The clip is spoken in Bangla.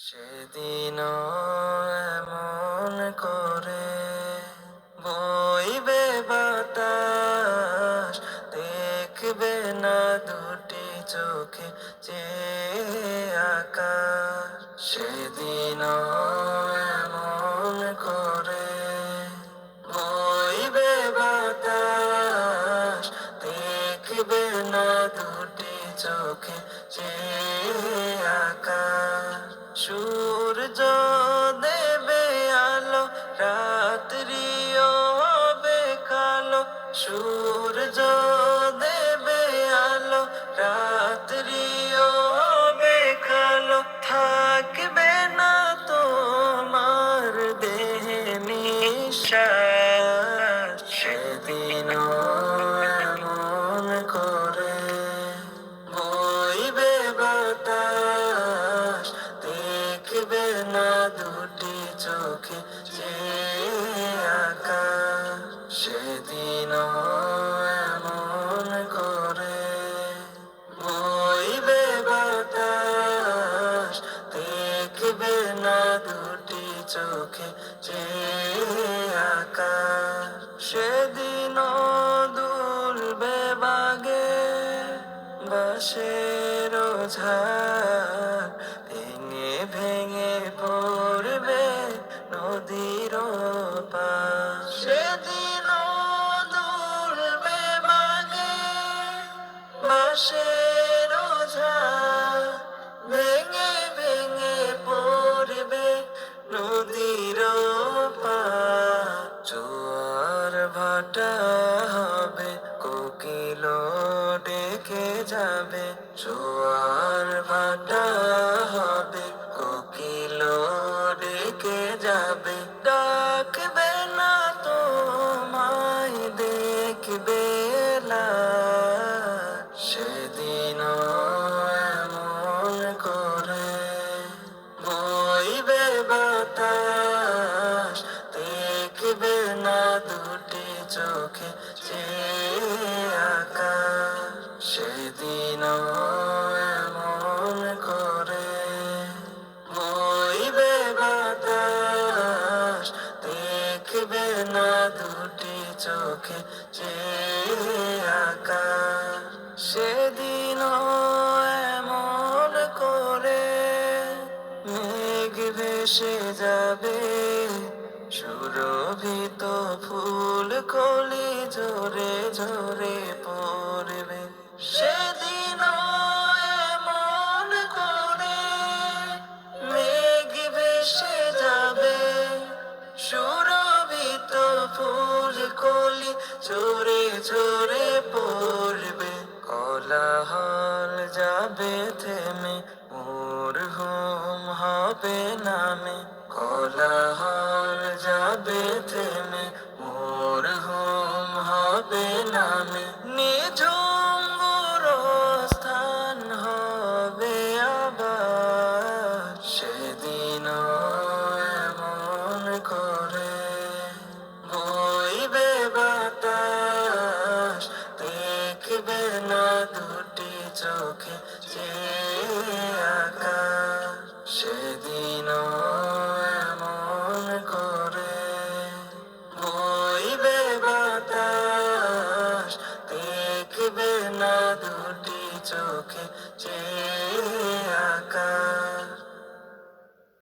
সেদিন এমন করে বইবে বাতাস, দেখবে না দুটি চোখে যে আকাশ। সেদিন এমন করে বইবে বাতাস, দেখবে না দুটি চোখে যে আকাশ। সূর্য দেবে আলো, রাত্রিও হবে কালো। সূর্য দেবে আলো, রাত্রিও হবে কালো। থাকবে না তোমার দেহে নিঃশ্বাস। সেদিন এমন করে বইবে বাতাস, দেখবে না দুটি চোখে যে আকাশ। সেদিন এমন করে বইবে বাতাস, দেখবে না দুটি চোখে যে আকাশ। সেদিন দুলবে বাগে বাঁশের ঝাড়, ভেঙে ভেঙে পড়বে নদীর পার। সেদিন দুলবে বাগে বাঁশের ঝাড়, ভেঙে ভেঙে পড়বে নদীর পার। জোয়ার ভাটা হবে, কোকিল ডেকে যাবে। জোয়ার ভাটা হবে, কোকিল ডেকে যাবে। ডাকবে না তোমায়, দেখবে লাশ। সেদিন এমন করে বইবে বাতাস, দেখবে না দুটি চোখে যে আকাশ। সেদিন এমন করে বইবে বাতাস, দেখবে না দুটি চোখে যে আকাশ। সেদিন এমন করে মেঘ ভেসে যাবে, সুরভিত ফুল কলি ঝরে ঝরে পড়বে। সেদিন এমন করে মেঘ ভেসে যাবে, সুরভিত ফুল কলি ঝরে ঝরে পড়বে। কোলাহল যাবে থেমে, মরহুম হবে নামে। কোলাহল যাবে থেমে,